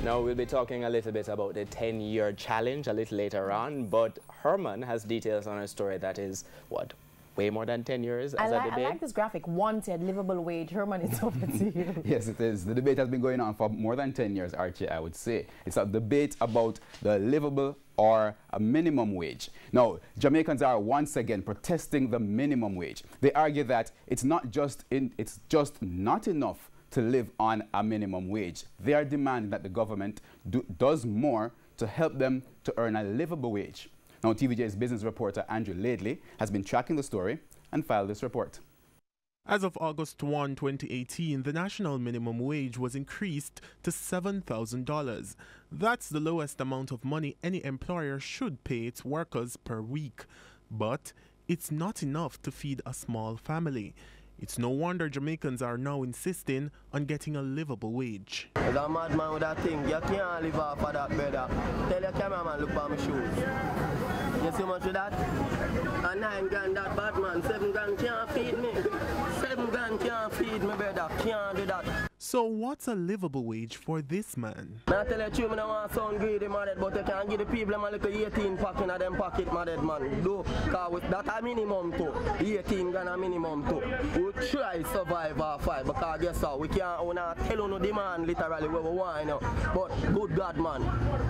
Now, we'll be talking a little bit about the 10-year challenge a little later on, but Herman has details on a story that is, what, way more than 10 years as a debate? I like this graphic, wanted livable wage. Herman, it's over to you. Yes, it is. The debate has been going on for more than 10 years, Archie, I would say. It's a debate about the livable or a minimum wage. Now, Jamaicans are once again protesting the minimum wage. They argue that it's just not enough to live on a minimum wage. They are demanding that the government does more to help them to earn a livable wage. Now, TVJ's business reporter Andrew Laidley has been tracking the story and filed this report. As of August 1, 2018, the national minimum wage was increased to $7,000. That's the lowest amount of money any employer should pay its workers per week. But it's not enough to feed a small family. It's no wonder Jamaicans are now insisting on getting a livable wage. There's a madman with that thing. You can't live off of that, brother. Tell your cameraman, look for my shoes. You see much of that? A 9 grand that bad man, 7 grand can't feed me. 7 grand can't feed me, brother. Can't do that. So what's a livable wage for this man? I tell you true, I don't want to sound greedy, man, but you can give the people a little 18 pack in them pocket, man, man. Do, because that's a minimum too. 18 grand a minimum too. We try survive our fight, because guess what, we can't tell you no demand literally what we want, you know. But good God, man,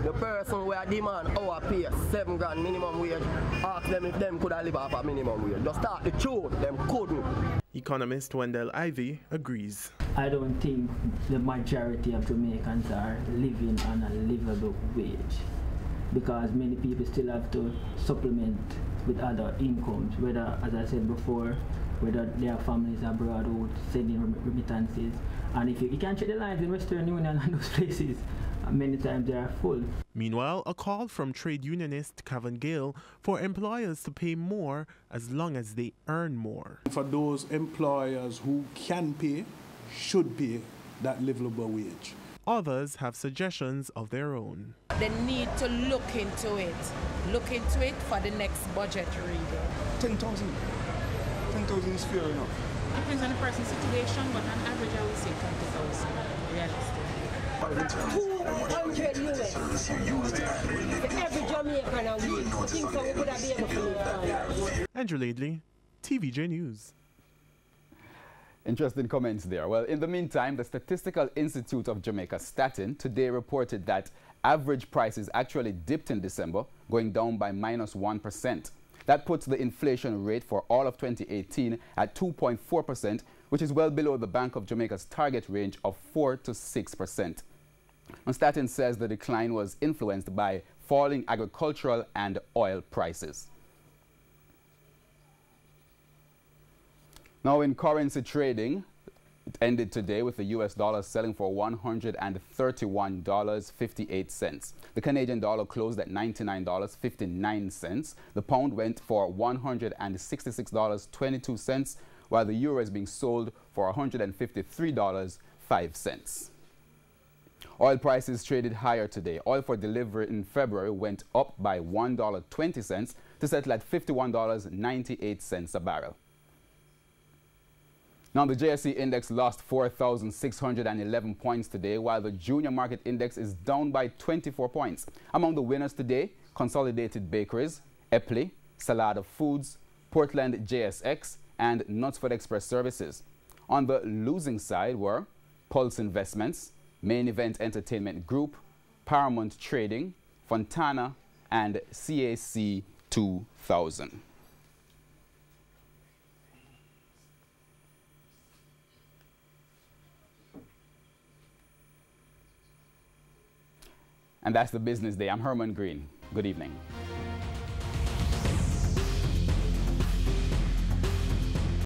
the person where demand our pay 7 grand minimum wage, ask them if them could have live off a minimum wage. Just start the truth, them couldn't. Economist Wendell Ivy agrees. I don't think the majority of Jamaicans are living on a livable wage, because many people still have to supplement with other incomes, whether, as I said before, whether their families abroad or sending remittances. And if you can check the lines in Western Union and those places, many times they are full. Meanwhile, a call from trade unionist Cavan Gale for employers to pay more as long as they earn more. For those employers who can pay, should pay that livable wage. Others have suggestions of their own. They need to look into it for the next budget reading. 10,000. 10,000 is fair enough. Depends on the person's situation, but on average I would say 20,000. Realistic. 200 US for every Jamaican a week. I think so we could have been able to. Andrew Laidley, TVJ News. Interesting comments there. Well, in the meantime, the Statistical Institute of Jamaica, Statin, today reported that average prices actually dipped in December, going down by -1%. That puts the inflation rate for all of 2018 at 2.4%, which is well below the Bank of Jamaica's target range of 4 to 6%. And Statin says the decline was influenced by falling agricultural and oil prices. Now, in currency trading, it ended today with the US dollar selling for $131.58. The Canadian dollar closed at $99.59. The pound went for $166.22, while the euro is being sold for $153.05. Oil prices traded higher today. Oil for delivery in February went up by $1.20 to settle at $51.98 a barrel. Now, the JSE index lost 4,611 points today, while the junior market index is down by 24 points. Among the winners today, Consolidated Bakeries, Epley, Salada Foods, Portland JSX, and Knutsford Express Services. On the losing side were Pulse Investments, Main Event Entertainment Group, Paramount Trading, Fontana, and CAC 2000. And that's the Business Day. I'm Herman Green. Good evening.